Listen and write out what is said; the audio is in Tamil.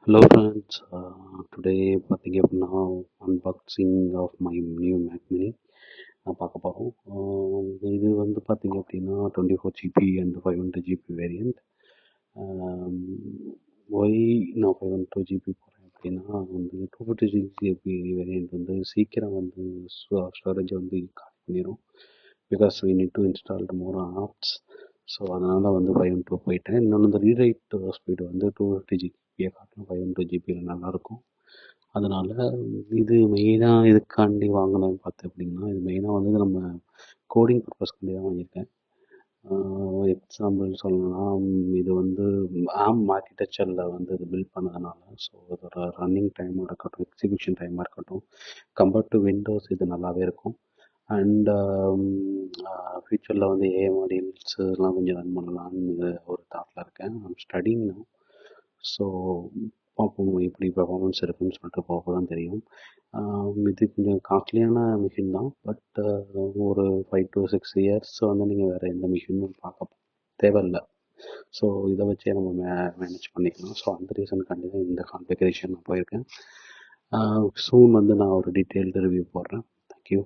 Hello friends, today பார்த்தீங்க அப்படின்னா unboxing of my new Mac mini நான் பார்க்க போகிறோம். இது வந்து பார்த்தீங்க அப்படின்னா 24 GB and 512 GB variant. Why நான் 512 GB போகிறேன் அப்படின்னா வந்து 256 GB வேரியண்ட் வந்து சீக்கிரம் வந்து ஸ்டோரேஜ் வந்து காலி பண்ணிடும். Because we need to install more apps. So அதனால் வந்து 512 போயிட்டேன். இன்னொன்று இந்த ரீரைட் ஸ்பீடு வந்து 250 GB காட்டிலும் 512 GB நல்லாயிருக்கும். அதனால் இது மெயினாக இதுக்காண்டி வாங்கினேன் பார்த்தேன் அப்படின்னா, இது மெயினாக வந்து நம்ம கோடிங் பர்பஸ்க்காண்டி தான் வாங்கியிருக்கேன். எக்ஸாம்பிள் சொல்லணும்னா இது வந்து ஆம் ஆர்கிடெக்சரில் வந்து இது பில்ட் பண்ணதுனால ஸோ இதோட ரன்னிங் டைமாக இருக்கட்டும், எக்ஸிக்யூஷன் டைமாக இருக்கட்டும், கம்பேர்ட் டு விண்டோஸ் இது நல்லாவே இருக்கும். அண்ட் ஃப்யூச்சரில் வந்து ஏஐ மாடியூல்ஸ் இதெல்லாம் கொஞ்சம் ரன் பண்ணலான்னு ஒரு தாட்டில் இருக்கேன். I'm studying now. ஸோ பார்ப்போம் எப்படி பெர்ஃபார்மன்ஸ் இருக்குன்னு சொல்லிட்டு போக தான் தெரியும். இது கொஞ்சம் காஸ்ட்லியான மிஷின் தான். பட் ஒரு 5 to 6 இயர்ஸ் வந்து நீங்கள் வேறு எந்த மிஷினும் பார்க்க தேவையில்லை. ஸோ இதை வச்சே நம்ம மேனேஜ் பண்ணிக்கலாம். ஸோ அந்த ரீசனுக்காண்டி தான் இந்த கான்ஃபிகரேஷன் நான் போயிருக்கேன். சூன் வந்து நான் ஒரு டீட்டெயில்டு ரிவ்யூ போடுறேன். தேங்க்யூ.